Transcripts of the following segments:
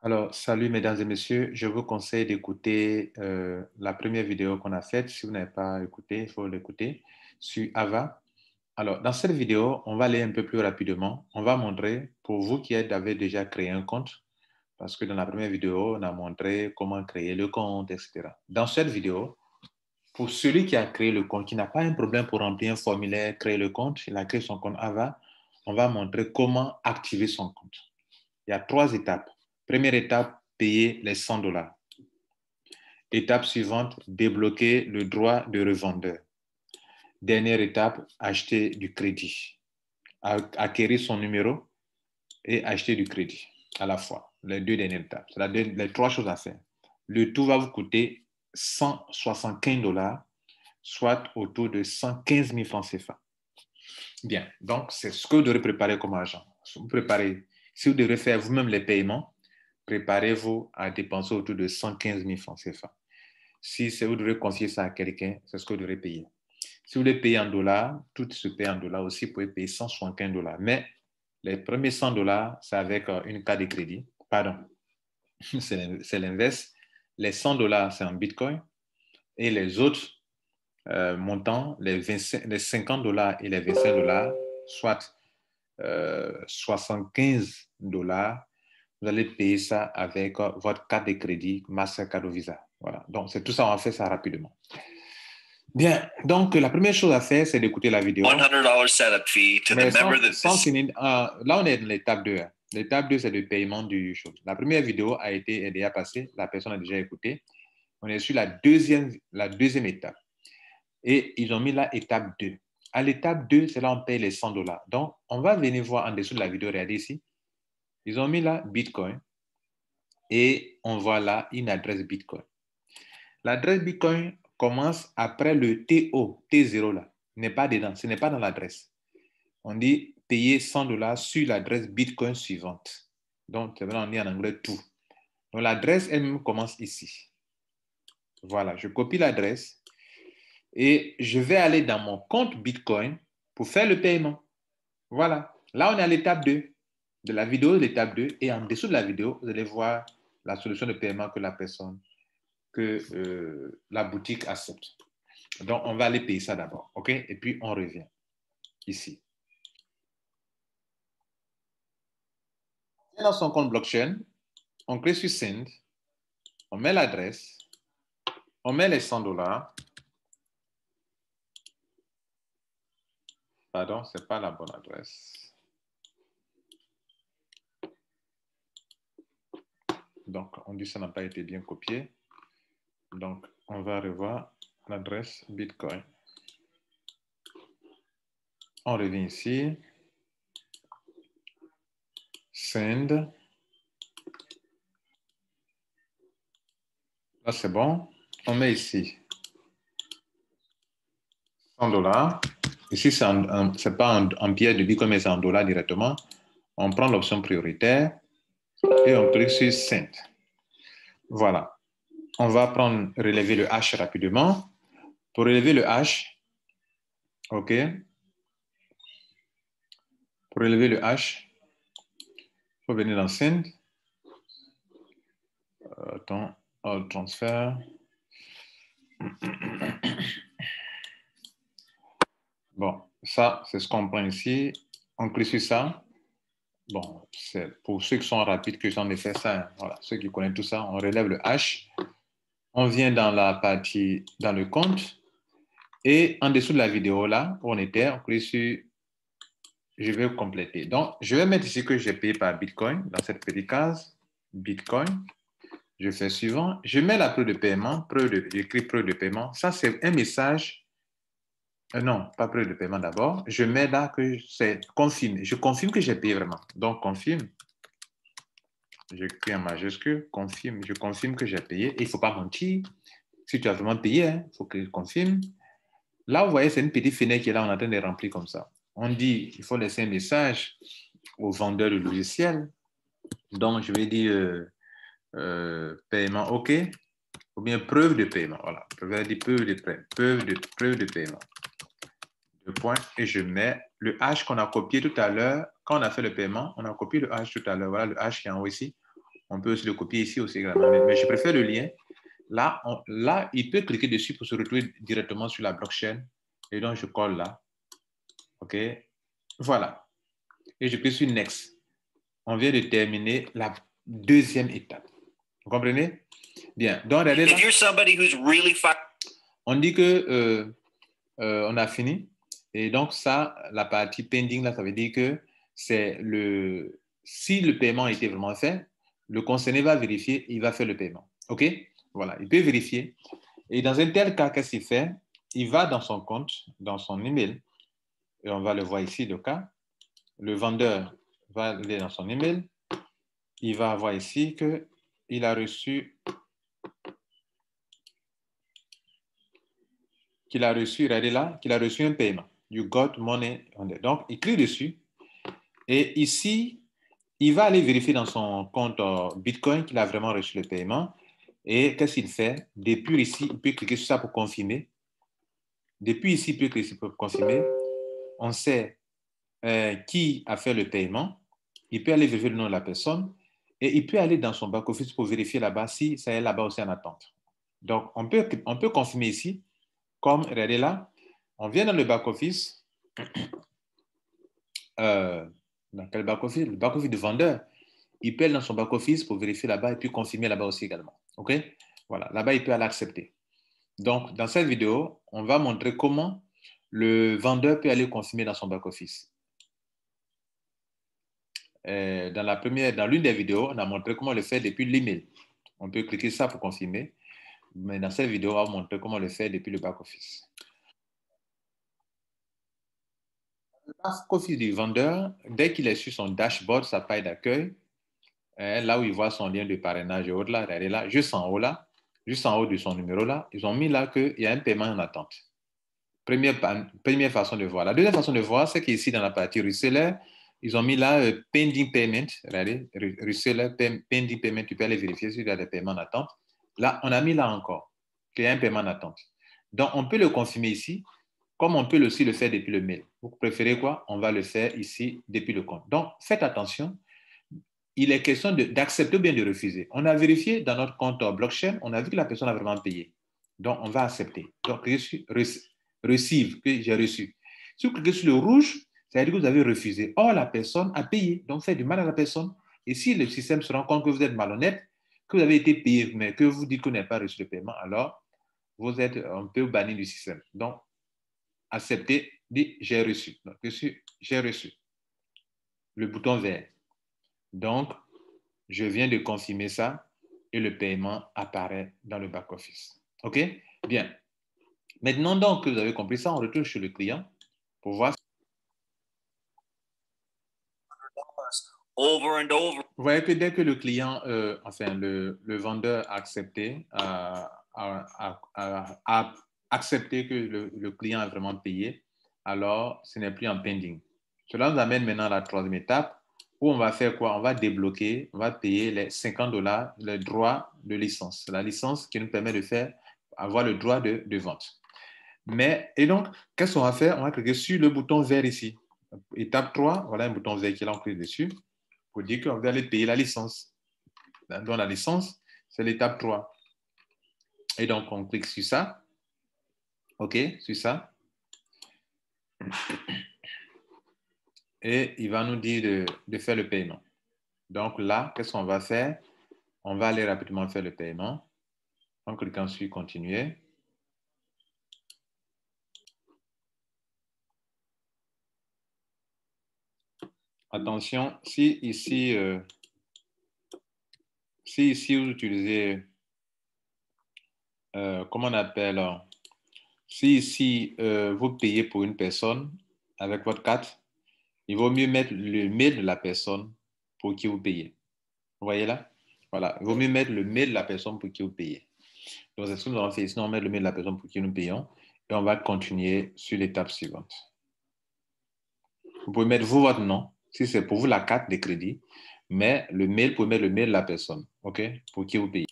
Alors, salut mesdames et messieurs, je vous conseille d'écouter la première vidéo qu'on a faite. Si vous n'avez pas écouté, il faut l'écouter sur Ava. Alors, dans cette vidéo, on va aller un peu plus rapidement. On va montrer, pour vous qui avez déjà créé un compte, parce que dans la première vidéo, on a montré comment créer le compte, etc. Dans cette vidéo, pour celui qui a créé le compte, qui n'a pas un problème pour remplir un formulaire, créer le compte, il a créé son compte Ava, on va montrer comment activer son compte. Il y a 3 étapes. Première étape, payer les $100. Étape suivante, débloquer le droit de revendeur. Dernière étape, acheter du crédit. Acquérir son numéro et acheter du crédit à la fois. Les 2 dernières étapes. C'est les 3 choses à faire. Le tout va vous coûter $175, soit autour de 115 000 francs CFA. Bien, donc c'est ce que vous devrez préparer comme argent. Si vous devrez faire vous-même les paiements, préparez-vous à dépenser autour de 115 000 francs CFA. Si vous devez confier ça à quelqu'un, c'est ce que vous devrez payer. Si vous voulez payer en dollars, tout se paye en dollars aussi, vous pouvez payer $175. Mais les premiers $100, c'est avec une carte de crédit. Pardon, c'est l'inverse. Les $100, c'est en Bitcoin. Et les autres montants, les $50 et les $25, soit $75, vous allez payer ça avec votre carte de crédit Mastercard ou Visa. Voilà. Donc, c'est tout ça. On va faire ça rapidement. Bien. Donc, la première chose à faire, c'est d'écouter la vidéo. $100 setup fee to the member that sans finir, là, on est dans l'étape 2. Hein. L'étape 2, c'est le paiement du show. La première vidéo est déjà passée. La personne a déjà écouté. On est sur la deuxième étape. Et ils ont mis là étape 2. À l'étape 2, c'est là où on paye les $100. Donc, on va venir voir en dessous de la vidéo. Regardez ici. Ils ont mis là Bitcoin et on voit là une adresse Bitcoin. L'adresse Bitcoin commence après le TO, T0 là. N'est pas dedans, ce n'est pas dans l'adresse. On dit payer $100 sur l'adresse Bitcoin suivante. Donc, c'est vrai, on dit en anglais tout. Donc, l'adresse elle-même commence ici. Voilà, je copie l'adresse et je vais aller dans mon compte Bitcoin pour faire le paiement. Voilà. Là, on est à l'étape 2 de la vidéo, l'étape 2. Et en dessous de la vidéo, vous allez voir la solution de paiement que la boutique accepte. Donc, on va aller payer ça d'abord. OK? Et puis, on revient ici. Dans son compte blockchain, on clique sur Send, on met l'adresse, on met les $100. Pardon, ce n'est pas la bonne adresse. Donc, on dit que ça n'a pas été bien copié. Donc, on va revoir l'adresse Bitcoin. On revient ici. Send. Là, c'est bon. On met ici $100. Ici, ce n'est pas en billets de Bitcoin, mais c'est en dollars directement. On prend l'option prioritaire et on clique sur Send. Voilà. On va relever le hash rapidement. Pour relever le hash, OK. Pour relever le hash, il faut venir dans Send. Attends, transfert. Bon, ça, c'est ce qu'on prend ici. On clique sur ça. Bon, c'est pour ceux qui sont rapides que j'en ai fait ça. Voilà, ceux qui connaissent tout ça, on relève le hash. On vient dans la partie, dans le compte. Et en dessous de la vidéo, là, où on était, on clique sur je vais compléter. Donc, je vais mettre ici que j'ai payé par Bitcoin, dans cette petite case, Bitcoin. Je fais suivant. Je mets la preuve de paiement, j'écris preuve de paiement. Ça, c'est un message. Non, pas preuve de paiement d'abord. Je mets là que c'est confirme. Je confirme que j'ai payé vraiment. Donc, confirme. J'écris en majuscule, confirme. Je confirme que j'ai payé. Il ne faut pas mentir. Si tu as vraiment payé, il faut que je confirme. Là, vous voyez, c'est une petite fenêtre qui est là, on est en train de remplir comme ça. On dit, il faut laisser un message au vendeur de logiciel. Donc, je vais dire paiement OK ou bien preuve de paiement. Voilà, je vais dire preuve de paiement. Deux points, et je mets le hash qu'on a copié tout à l'heure. Quand on a fait le paiement, on a copié le hash tout à l'heure. Voilà le hash qui est en haut ici. On peut aussi le copier ici aussi également, mais je préfère le lien. Là, là, il peut cliquer dessus pour se retrouver directement sur la blockchain. Et donc, je colle là. OK. Voilà. Et je clique sur Next. On vient de terminer la deuxième étape. Vous comprenez? Bien. Donc, regardez là. On dit que on a fini. Et donc, ça, la partie pending, là, ça veut dire que c'est le... Si le paiement a été vraiment fait, le concerné va vérifier, il va faire le paiement. OK? Voilà, il peut vérifier. Et dans un tel cas, qu'est-ce qu'il fait? Il va dans son compte, dans son email, et on va le voir ici, le cas. Le vendeur va aller dans son email. Il va voir ici qu'il a reçu, regardez là, qu'il a reçu un paiement. You got money on it. Donc, il clique dessus. Et ici, il va aller vérifier dans son compte Bitcoin qu'il a vraiment reçu le paiement. Et qu'est-ce qu'il fait? Depuis ici, il peut cliquer sur ça pour confirmer. Depuis ici, il peut cliquer pour confirmer. On sait qui a fait le paiement. Il peut aller vérifier le nom de la personne. Et il peut aller dans son back-office pour vérifier là-bas si ça est là-bas aussi en attente. Donc, on peut confirmer ici. Comme, regardez là, on vient dans le back-office. Dans quel back-office? Le back-office du vendeur. Il peut aller dans son back-office pour vérifier là-bas et puis confirmer là-bas aussi également. OK? Voilà, là-bas, il peut aller accepter. Donc, dans cette vidéo, on va montrer comment le vendeur peut aller confirmer dans son back-office. Dans l'une des vidéos, on a montré comment le faire depuis l'email. On peut cliquer ça pour confirmer. Mais dans cette vidéo, on va montrer comment le faire depuis le back-office. Le back-office du vendeur, dès qu'il est sur son dashboard, sa page d'accueil, là où il voit son lien de parrainage et autres, là, regardez là, juste en haut de son numéro là, ils ont mis là qu'il y a un paiement en attente. Première façon de voir. La deuxième façon de voir, c'est qu'ici dans la partie reseller, ils ont mis là pending payment. Regardez, reseller pending payment, tu peux aller vérifier s'il y a des paiements en attente. Là, on a mis là encore qu'il y a un paiement en attente. Donc, on peut le confirmer ici, comme on peut aussi le faire depuis le mail. Vous préférez quoi? On va le faire ici depuis le compte. Donc, faites attention. Il est question d'accepter ou bien de refuser. On a vérifié dans notre compte blockchain, on a vu que la personne a vraiment payé. Donc, on va accepter. Donc, receive, que j'ai reçu. Si vous cliquez sur le rouge, ça veut dire que vous avez refusé. Or, la personne a payé. Donc, faites du mal à la personne. Et si le système se rend compte que vous êtes malhonnête, que vous avez été payé, mais que vous dites que vous n'avez pas reçu le paiement, alors vous êtes un peu banni du système. Donc, accepter, dit j'ai reçu. Donc, j'ai reçu. Le bouton vert. Donc, je viens de confirmer ça et le paiement apparaît dans le back-office. OK? Bien. Maintenant, donc, que vous avez compris ça, on retourne chez le client pour voir. Over and over. Vous voyez que dès que le client, le vendeur a accepté, a accepté que le client a vraiment payé, alors ce n'est plus en pending. Cela nous amène maintenant à la troisième étape où on va faire quoi? On va débloquer, on va payer les $50, le droit de licence. La licence qui nous permet de avoir le droit de vente. Et donc, qu'est-ce qu'on va faire? On va cliquer sur le bouton vert ici. Étape 3, voilà un bouton vert qui est là, on clique dessus pour dire qu'on va aller payer la licence. Donc, la licence, c'est l'étape 3. Et donc, on clique sur ça. OK, sur ça. Et il va nous dire de faire le paiement. Donc là, qu'est-ce qu'on va faire? On va aller rapidement faire le paiement en cliquant sur continuer. Attention, si ici vous utilisez, comment on appelle, si ici vous payez pour une personne avec votre carte, il vaut mieux mettre le mail de la personne pour qui vous payez. Vous voyez là? Voilà, il vaut mieux mettre le mail de la personne pour qui vous payez. Donc, c'est ce que nous allons faire ici. On met le mail de la personne pour qui nous payons et on va continuer sur l'étape suivante. Vous pouvez mettre vous votre nom, si c'est pour vous la carte de crédit, mais le mail, vous pouvez mettre le mail de la personne, OK, pour qui vous payez.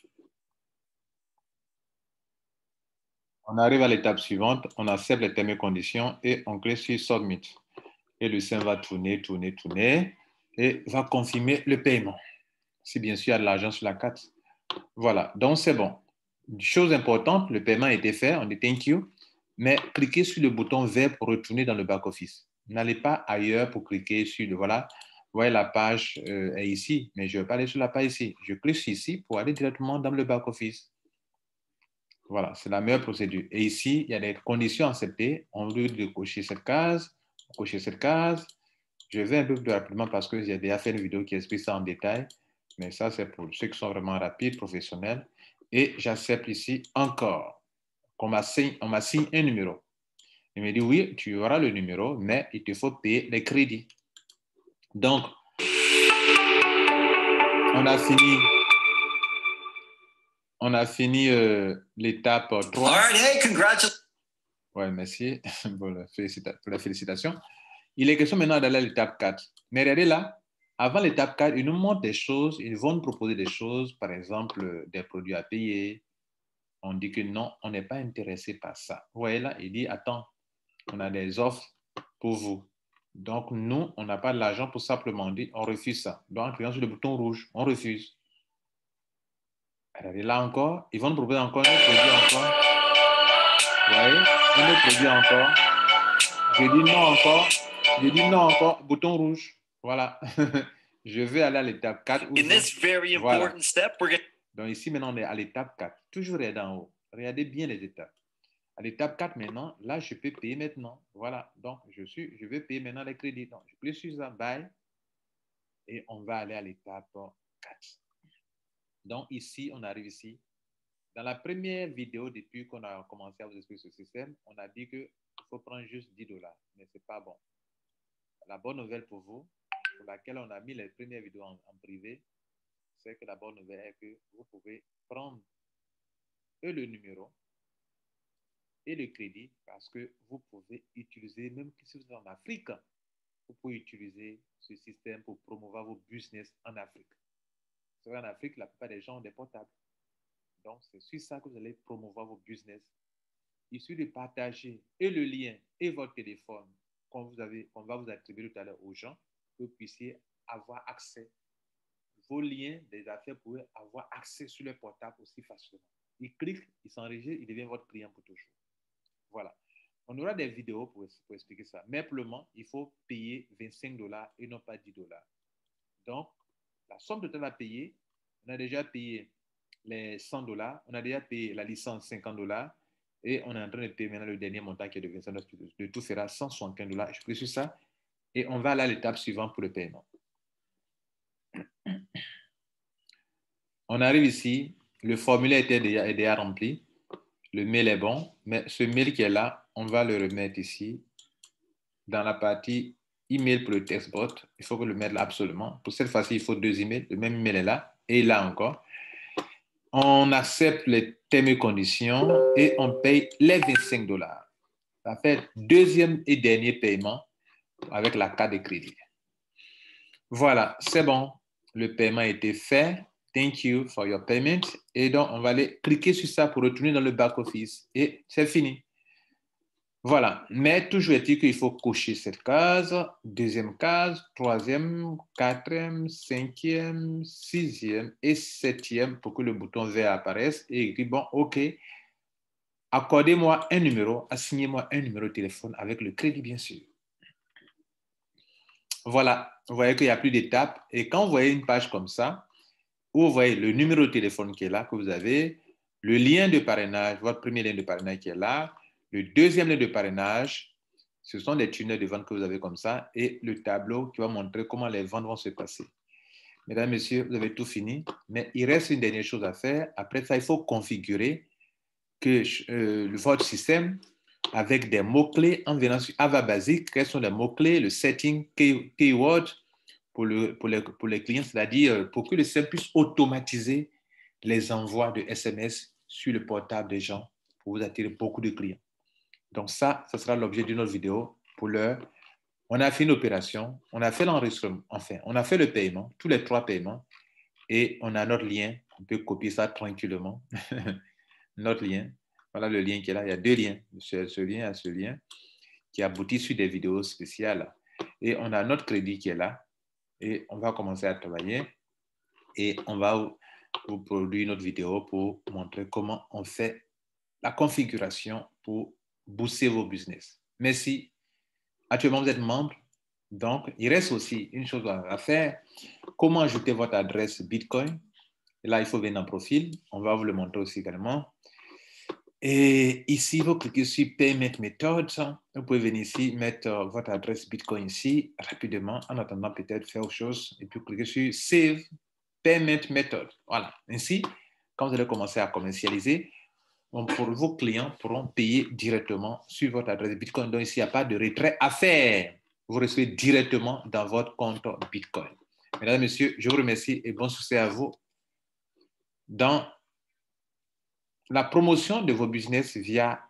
On arrive à l'étape suivante, on accepte les termes et conditions et on clique sur Submit. Et le système va tourner et va confirmer le paiement. Si bien sûr il y a de l'argent sur la carte. Voilà, donc c'est bon. Chose importante, le paiement a été fait, on dit thank you, mais cliquez sur le bouton vert pour retourner dans le back-office. N'allez pas ailleurs pour cliquer sur le, voilà, vous voyez la page est ici, mais je ne vais pas aller sur la page ici. Je clique sur ici pour aller directement dans le back-office. Voilà, c'est la meilleure procédure. Et ici, il y a des conditions acceptées. On veut de cocher cette case, cocher cette case. Je vais un peu plus rapidement parce que j'ai déjà fait une vidéo qui explique ça en détail. Mais ça, c'est pour ceux qui sont vraiment rapides, professionnels. Et j'accepte ici encore. On m'assigne un numéro. Il me dit, oui, tu auras le numéro, mais il te faut payer les crédits. Donc, on a fini l'étape 3. All right, hey, congratulations. Ouais, merci pour la félicitation. Il est question maintenant d'aller à l'étape 4. Mais regardez là, avant l'étape 4, ils nous montrent des choses, ils vont nous proposer des choses, par exemple, des produits à payer. On dit que non, on n'est pas intéressé par ça. Vous voyez là, il dit, attends, on a des offres pour vous. Donc, nous, on n'a pas de l'argent pour simplement dire, on refuse ça. Donc, en cliquant sur le bouton rouge, on refuse. Regardez là encore, ils vont nous proposer encore un autre produit encore. Vous voyez, un autre produit encore. Je dis non encore. Je dis non encore. Bouton rouge. Voilà. Je vais aller à l'étape 4. In this very important voilà. step, we're going. Donc ici, maintenant, on est à l'étape 4. Toujours d'en haut. Regardez bien les étapes. À l'étape 4, maintenant, là, je peux payer maintenant. Voilà. Donc, je vais payer maintenant les crédits. Donc, je clique sur ça, bye. Et on va aller à l'étape 4. Donc, ici, on arrive ici. Dans la première vidéo, depuis qu'on a commencé à vous expliquer ce système, on a dit qu'il faut prendre juste $10. Mais ce n'est pas bon. La bonne nouvelle pour vous, pour laquelle on a mis les premières vidéos en privé, c'est que la bonne nouvelle est que vous pouvez prendre le numéro et le crédit parce que vous pouvez utiliser, même si vous êtes en Afrique, vous pouvez utiliser ce système pour promouvoir vos business en Afrique. C'est vrai, en Afrique, la plupart des gens ont des portables. Donc, c'est sur ça que vous allez promouvoir vos business. Il suffit de partager et le lien et votre téléphone qu'on va vous attribuer tout à l'heure aux gens, que vous puissiez avoir accès. Vos liens des affaires, vous pouvez avoir accès sur le portable aussi facilement. Il clique, il s'enregistre, il devient votre client pour toujours. Voilà. On aura des vidéos pour expliquer ça. Mais pour le moment, il faut payer $25 et non pas $10. Donc, la somme totale à payer, on a déjà payé les $100, on a déjà payé la licence $50 et on est en train de payer maintenant le dernier montant qui est de $25. Le tout fera $175. Je clique sur ça et on va aller à l'étape suivante pour le paiement. On arrive ici, le formulaire est déjà rempli, le mail est bon, mais ce mail qui est là, on va le remettre ici dans la partie email pour le textbot. Il faut que le mettre là absolument. Pour cette fois-ci, il faut 2 emails. Le même email est là et là encore. On accepte les termes et conditions et on paye les $25. Ça fait deuxième et dernier paiement avec la carte de crédit. Voilà, c'est bon. Le paiement a été fait. Thank you for your payment. Et donc, on va aller cliquer sur ça pour retourner dans le back-office. Et c'est fini. Voilà. Mais toujours est-il qu'il faut cocher cette case, deuxième case, troisième, quatrième, cinquième, sixième et septième pour que le bouton vert apparaisse. Et il dit, bon, OK, accordez-moi un numéro, assignez-moi un numéro de téléphone avec le crédit, bien sûr. Voilà, vous voyez qu'il n'y a plus d'étapes. Et quand vous voyez une page comme ça, où vous voyez le numéro de téléphone qui est là, que vous avez, le lien de parrainage, votre premier lien de parrainage qui est là, le deuxième lien de parrainage, ce sont des tunnels de vente que vous avez comme ça, et le tableau qui va montrer comment les ventes vont se passer. Mesdames, Messieurs, vous avez tout fini, mais il reste une dernière chose à faire. Après ça, il faut configurer votre système avec des mots-clés en venant sur Ava Basic. Quels sont les mots-clés, le setting, keyword pour les clients, c'est-à-dire pour que le système puisse automatiser les envois de SMS sur le portable des gens pour vous attirer beaucoup de clients. Donc ça sera l'objet d'une autre vidéo. Pour l'heure, on a fait une opération, on a fait l'enregistrement, enfin, on a fait le paiement, tous les 3 paiements, et on a notre lien. On peut copier ça tranquillement. Notre lien. Voilà le lien qui est là. Il y a 2 liens, ce lien et ce lien, qui aboutit sur des vidéos spéciales. Et on a notre crédit qui est là. Et on va commencer à travailler. et on va vous produire une autre vidéo pour montrer comment on fait la configuration pour booster vos business. Merci. Actuellement, vous êtes membre. Donc, il reste aussi une chose à faire. Comment ajouter votre adresse Bitcoin? Et là, il faut venir dans le profil. On va vous le montrer aussi également. Et ici, vous cliquez sur Payment Methods. Vous pouvez venir ici, mettre votre adresse Bitcoin ici, rapidement, en attendant peut-être faire autre chose. Et puis, cliquez sur Save Payment Method. Voilà. Ainsi, quand vous allez commencer à commercialiser, vos clients pourront payer directement sur votre adresse Bitcoin. Donc, ici, il n'y a pas de retrait à faire. Vous recevez directement dans votre compte Bitcoin. Mesdames et messieurs, je vous remercie et bon succès à vous dans la promotion de vos business via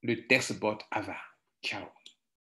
le TextBot Ava. Ciao.